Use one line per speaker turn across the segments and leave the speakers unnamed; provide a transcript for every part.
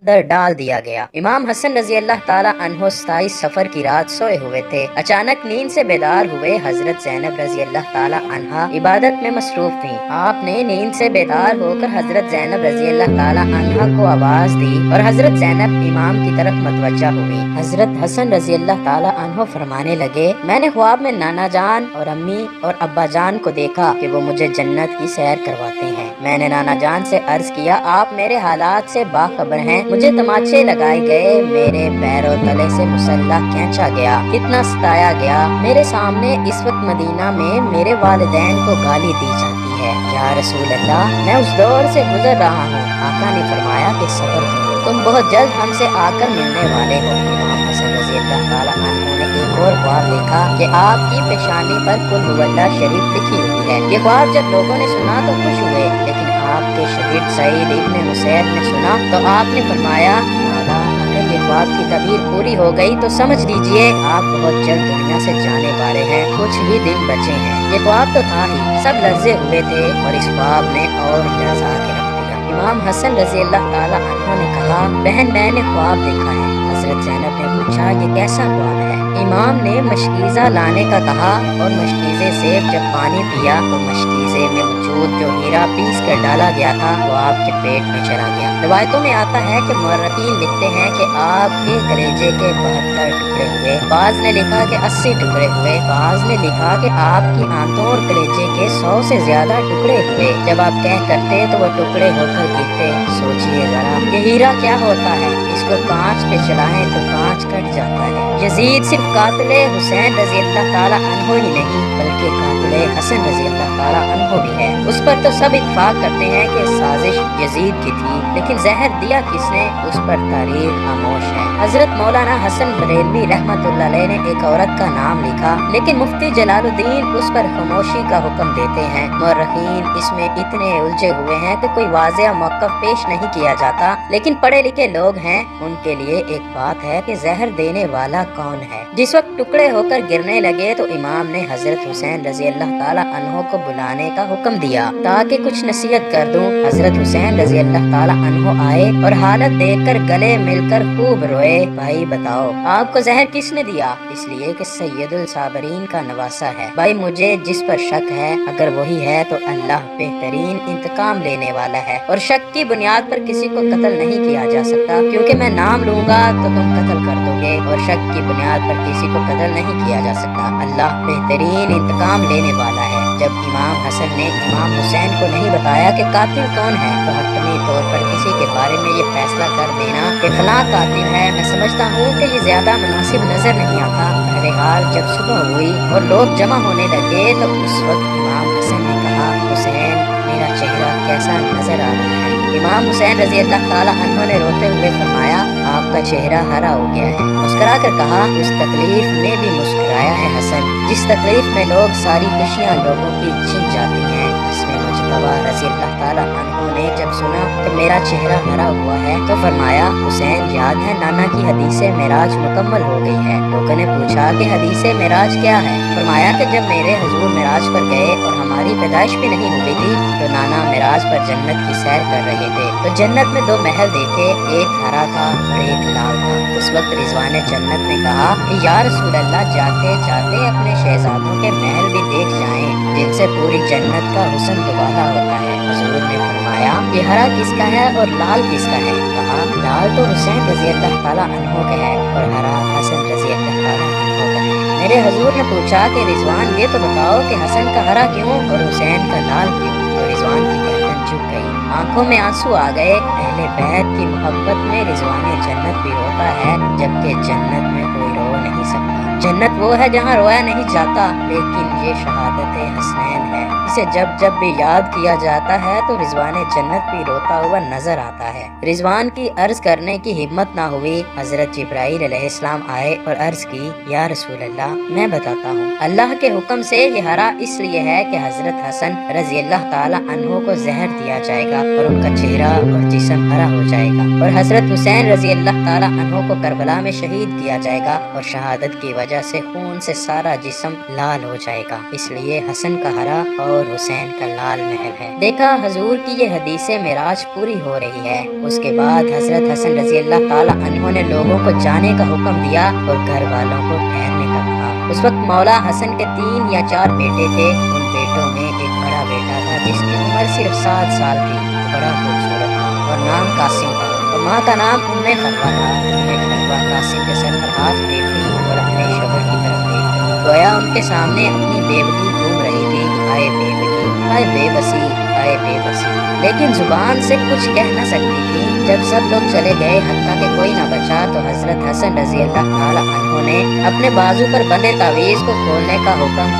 अंदर डाल दिया गया। इमाम हसन रजी अल्लाह ताला अन्हो 27 सफर की रात सोए हुए थे। अचानक नींद से बेदार हुए हजरत ज़ैनब रजी अल्लाह ताला अन्हा इबादत में मसरूफ थी। आपने नींद से बेदार होकर हजरत ज़ैनब रजी अल्लाह ताला अन्हा को आवाज दी और हजरत ज़ैनब इमाम की तरफ मतवज्जा हुई। हजरत हसन रजी अल्लाह ताला अन्हो फरमाने लगे, मैंने ख्वाब में नाना जान और अम्मी और अब्बा जान को देखा कि वो मुझे जन्नत की सैर करवाते हैं। मैंने नाना जान से अर्ज किया, आप मेरे हालात से बाखबर हैं, मुझे तमाचे लगाए गए, मेरे पैरों तले से मुसल्ला खींचा गया, कितना सताया गया। मेरे सामने इस वक्त मदीना में मेरे वालिदैन को गाली दी जाती है। या रसूल अल्लाह, मैं उस दौर से गुजर रहा हूँ। आका ने फरमाया कि सब्र करो, तुम बहुत जल्द हमसे आकर मिलने वाले हो। इमाम हसन रज़ी अल्लाह ताला अन्हु ने एक और ख्वाब देखा कि आपकी पेशानी पर कुल हुवल्लाह शरीफ लिखी हुई है। ये ख्वाब जब लोगों ने सुना तो खुश हुए, लेकिन आपके शहीद सईद इब्न हुसैन ने सुना तो आपने फरमाया, मौला, अगर ये ख्वाब की तबीर पूरी हो गई तो समझ लीजिए आप बहुत जल्द दुनिया से जाने वाले हैं, कुछ ही दिन बचे हैं। ये ख्वाब तो था ही, सब लर्जे हुए थे और इस ख्वाब ने और लर्जा के रख दिया। इमाम हसन रजी अल्लाह ताला अन्हु ने कहा, बहन मैंने ख्वाब देखा है। हजरत ज़ैनब ने पूछा, ये कैसा ख्वाब है? इमाम ने मशकीज़ा लाने का कहा और मशकीज़े से जब पानी पिया तो मशकीज़े में मौजूद जो हीरा पीस कर डाला गया था वो आपके पेट में चला गया। रिवायतों में आता है कि मुअर्रिखीन लिखते हैं कि आपके कलेजे के 72 टुकड़े हुए, बाज ने लिखा कि 80 टुकड़े हुए, बाज ने लिखा कि आपकी आंतों और कलेजे के 100 से ज्यादा टुकड़े हुए। जब आप कह करते तो वो टुकड़े होकर गिरते। सोचिए जरा, ये हीरा क्या होता है? इसको कांच पे चलाएं तो कांच कट जाता है। यजीद सिर्फ कातिले हुसैन रजी अल्लाह ताला अन्हो ही नहीं बल्कि कातिले हसन रजी अल्लाह ताला अन्हो भी है। उस पर तो सब इत्तेफाक करते हैं कि साजिश यजीद की थी, लेकिन जहर दिया किसने, उस पर तारीख खामोश है। हजरत मौलाना हसन बरेलवी रहमतुल्लाह अलैह ने एक औरत का नाम लिखा, लेकिन मुफ्ती जलालुद्दीन उस पर खामोशी का हुक्म देते हैं। मुअर्रिखीन इसमें इतने उलझे हुए हैं कि कोई वाज़ेह मौक़िफ़ पेश नहीं किया जाता, लेकिन पढ़े लिखे लोग हैं उनके लिए एक बात है कि जहर देने वाला कौन है। जिस वक्त टुकड़े होकर गिरने लगे तो इमाम ने हजरत हुसैन रजी अल्लाह ताला अन्हो को बुलाने का हुक्म दिया ताकि कुछ नसीहत कर दूं। हजरत हुसैन रजी अल्लाह ताला अन्हो आए और हालत देखकर गले मिलकर खूब रोए। भाई बताओ, आपको जहर किसने दिया? इसलिए कि सैयदुल साबरीन का नवासा है। भाई मुझे जिस पर शक है, अगर वही है तो अल्लाह बेहतरीन इंतकाम लेने वाला है और शक की बुनियाद पर किसी को कत्ल नहीं किया जा सकता, क्योंकि मैं नाम लूंगा तो तुम कत्ल कर दोगे और शक की बुनियाद पर किसी को कत्ल नहीं किया जा सकता। अल्लाह बेहतरीन इंतकाम लेने वाला है। जब इमाम हसन ने इमाम हुसैन को नहीं बताया कि कातिल कौन है तो हतमी तौर पर किसी के बारे में ये फैसला कर देना कि फलां कातिल है, मैं समझता हूँ कि ये ज्यादा मुनासिब नजर नहीं आता। बहरहाल जब सुबह हुई और लोग जमा होने लगे तो उस वक्त इमाम हसन ने कहा, हुसैन मेरा चेहरा कैसा नजर आ रहा है? इमाम हुसैन रजी अल्लाह ताला अन्हो ने रोते हुए फरमाया, आपका चेहरा हरा हो गया है। मुस्कुरा कर कहा, उस तकलीफ में भी मुस्कुराया है हसन, जिस तकलीफ में लोग सारी खुशियाँ लोगों की छिन जाती हैं। हसन मुज्तबा रजी अल्लाह ताला अन्हो ने जब सुना कि मेरा चेहरा हरा हुआ है तो फरमाया, हुसैन याद है नाना की हदीसे मेराज मुकम्मल हो गई है। लोगों ने पूछा कि हदीसे मेराज क्या है? फरमाया कि जब मेरे हुजूर मेराज पर गए और हमारी पैदाइश भी नहीं हुई थी तो नाना मेराज पर जन्नत की सैर कर रहे थे तो जन्नत में 2 महल देखे, एक हरा था और एक लाल था। उस वक्त रिजवान जन्नत ने कहा कि या रसूल अल्लाह, जाते जाते अपने शहजादों के महल भी देख जाएं जिनसे पूरी जन्नत का हुस्न दुबाला होता है। हुजूर ने फरमाया, ये हरा किसका है और लाल किसका है? कहा, लाल तो हुसैन रजी अल्लाह ताला अन्हो का है और हरा हसन रजी अल्लाह ताला अन्हो का है। मेरे हुजूर ने पूछा कि रिजवान ये तो बताओ कि हसन का हरा क्यों और हुसैन का लाल क्यों? तो रिजवान की गर्दन झुक गई, आंखों में आंसू आ गए। अहले बैत की मोहब्बत में रिजवान जन्नत भी रोता है, जबकि जन्नत में कोई रो नहीं सकता। जन्नत वो है जहाँ रोया नहीं जाता, लेकिन ये शहादत हसनैन है, इसे जब जब भी याद किया जाता है तो रिजवान जन्नत भी रोता हुआ नजर आता है। रिजवान की अर्ज करने की हिम्मत ना हुई। हजरत जिब्राइल अलैहिस्सलाम आए और अर्ज की, या रसूल अल्लाह, मैं बताता हूँ, अल्लाह के हुक्म से ये हरा इसलिए है कि हजरत हसन रजी अल्लाह ताला अन्हो को जहर दिया जाएगा और उनका चेहरा और जिस्म हरा हो जाएगा और हजरत हुसैन रजी अल्लाह ताला अन्हो को करबला में शहीद किया जाएगा और शहादत की वजह से خون سے سارا جسم لال ہو جائے گا، اس لیے حسن کا ہرا اور حسین کا لال محل ہے۔ دیکھا حضور کی یہ حدیث معراج پوری ہو رہی ہے۔ اس کے بعد حضرت حسن رضی اللہ تعالی عنہ نے لوگوں کو جانے کا حکم دیا اور گھر والوں کو ٹھہرنے کا کہا۔ اس وقت مولا حسن کے 3 یا 4 بیٹے تھے۔ ان بیٹوں میں ایک بڑا بیٹا تھا جس کی عمر صرف 7 سال تھی، بڑا خوبصورت تھا اور نام قاسم تھا، اور ماں کا نام خلوہ تھا۔ خلوہ قاسم کے سر پر ہاتھ پھیرتی اور اپنے شوہر کی طرف دیکھتی، گویا ان کے سامنے اپنی بیوگی گھوم رہی تھی۔ آئے بیوگی، آئے بے بسی، آئے بے بسی، لیکن زبان سے کچھ کہہ نہ سکتی تھی۔ جب سب لوگ چلے گئے، حتیٰ کہ کوئی نہ بچا، تو حضرت حسن رضی اللہ تعالی عنہ نے اپنے بازو پر بندے تعویذ کو کھولنے کا حکم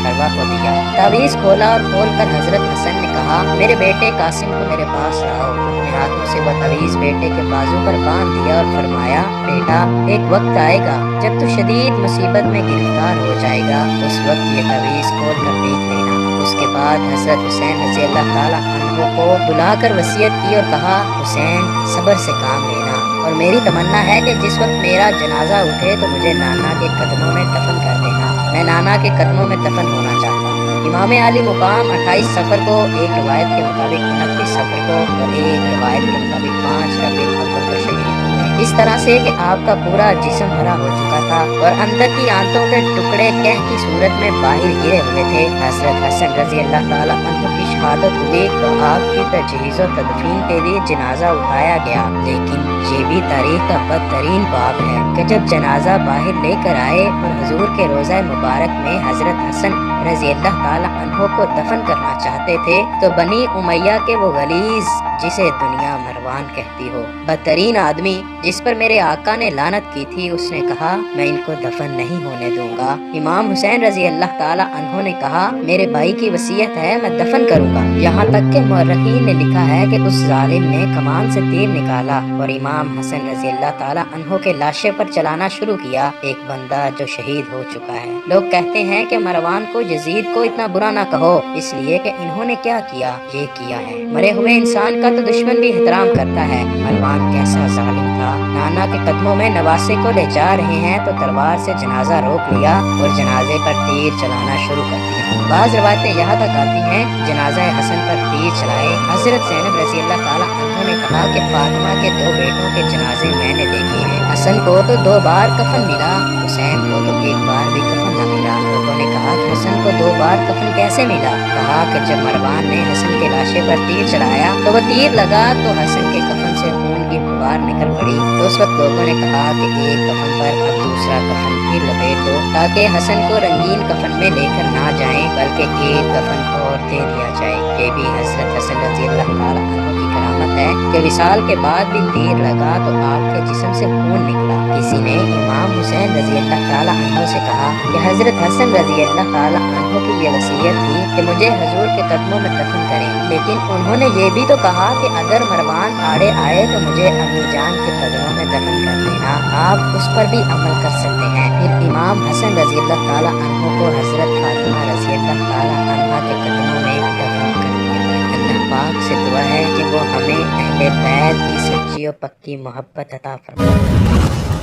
خلوہ کو دیا۔ تعویذ کھولا اور کھول کر حضرت حسن نے کہا، میرے بیٹے قاسم کو میرے پاس لاؤ۔ اپنے ہاتھوں سے وہ تعویذ بیٹے کے بازو پر باندھ دیا اور فرمایا، بیٹا ایک وقت آئے گا جب تو شدید مصیبت میں گرفتار ہو جائے گا، اس وقت یہ تعویذ کھول کر دیکھ لینا۔ اس کے بعد حضرت حسین رضی اللہ تعالی عنہ کو بلا کر وصیت کی اور کہا، حسین صبر سے کام لینا، اور میری تمنا ہے کہ جس وقت میرا جنازہ اٹھے تو مجھے نانا کے قدموں میں دفن کر دینا، میں نانا کے قدموں میں دفن ہونا چاہتا ہوں۔ امام علی مقام 28 سفر کو، ایک روایت کے مطابق 29 سفر کو اور ایک روایت کے مطابق 5 ربیع الاول کو شہید ہوئے، اس طرح سے کہ آپ کا پورا جسم ہرا ہو چکا تھا اور اندر کی آنتوں کے ٹکڑے کہہ کی صورت میں باہر گرے ہوئے تھے۔ حضرت حسن رضی اللہ تعالی عنہ کی شہادت ہوئی تو آپ کی تجہیز و تدفین کے لیے جنازہ اٹھایا گیا، لیکن یہ بھی تاریخ کا بدترین باب ہے کہ جب جنازہ باہر لے کر آئے اور حضور کے روضہ مبارک میں حضرت حسن رضی اللہ تعالی عنہ کو دفن کرنا چاہتے تھے تو بنی امیہ کے وہ غلیظ، جسے دنیا مروان کہتی ہو، بدترین آدمی جس پر میرے آقا نے لعنت کی تھی، اس نے کہا، میں ان کو دفن نہیں ہونے دوں گا۔ امام حسین رضی اللہ تعالی عنہ نے کہا، میرے بھائی کی وصیت ہے، میں دفن کروں گا۔ یہاں تک کہ مورخین نے لکھا ہے کہ اس ظالم نے کمان سے تیر نکالا اور امام حسن رضی اللہ تعالی عنہ کے لاشے پر چلانا شروع کیا، ایک بندہ جو شہید ہو چکا ہے۔ لوگ کہتے ہیں کہ مروان کو، یزید کو اتنا برا نہ کہو، اس لیے کہ انہوں نے کیا کیا، یہ کیا ہے۔ مرے ہوئے انسان کا تو دشمن بھی احترام کرتا ہے۔ مروان کیسا ظالم تھا، نانا کے قدموں میں نواسے کو لے جا رہے ہیں تو تلوار سے جنازہ روک لیا اور جنازے پر تیر چلانا شروع کر دیا۔ بعض روایتیں یہاں تک آتی ہیں، جنازہ حسن پر تیر چلائے۔ حضرت زینب رضی اللہ تعالی عنہ نے کہا کہ فاطمہ کے 2 بیٹوں کے جنازے میں نے دیکھے ہیں، حسن کو تو 2 بار کفن ملا، حسین کو تو 1 بار بھی کفن نہ ملا۔ لوگوں نے کہا کہ حسن کو 2 بار کفن کیسے ملا؟ کہا کہ جب مروان نے حسن کے لاشے پر تیر چلایا تو وہ تیر لگا تو حسن کے کفن سے خون کی فوار نکل پڑی، تو اس وقت لوگوں نے کہا کہ ایک کفن پر اب دوسرا کفن پھر لپیٹ دو تاکہ حسن کو رنگین کفن میں لے کر نہ جائیں بلکہ ایک کفن اور دے دیا جائے۔ یہ بھی حضرت حسن رضی اللہ تعالی عنہ کی کرامت ہے کہ وصال کے بعد بھی تیر لگا تو آپ کے جسم سے خون نکلا۔ کسی نے امام حسین رضی اللہ تعالی عنہ سے کہا کہ حضرت حسن رضی اللہ تعالی عنہ کی یہ وصیت تھی کہ مجھے حضور کے قدموں میں دفن کریں، لیکن انہوں نے یہ بھی تو کہا کہ اگر مروان آڑے آئے تو مجھے امی جان کے قدموں میں دفن کر دینا، آپ اس پر بھی عمل کر سکتے ہیں۔ پھر امام حسن رضی اللہ تعالی عنہ کو حضرت فاطمہ رضی اللہ تعالی عنہ کے قدموں میں دفن کر دیا۔ اللہ پاک سے دعا ہے کہ وہ ہمیں اہل بیت کی سچی و پکی محبت عطا فرمائے۔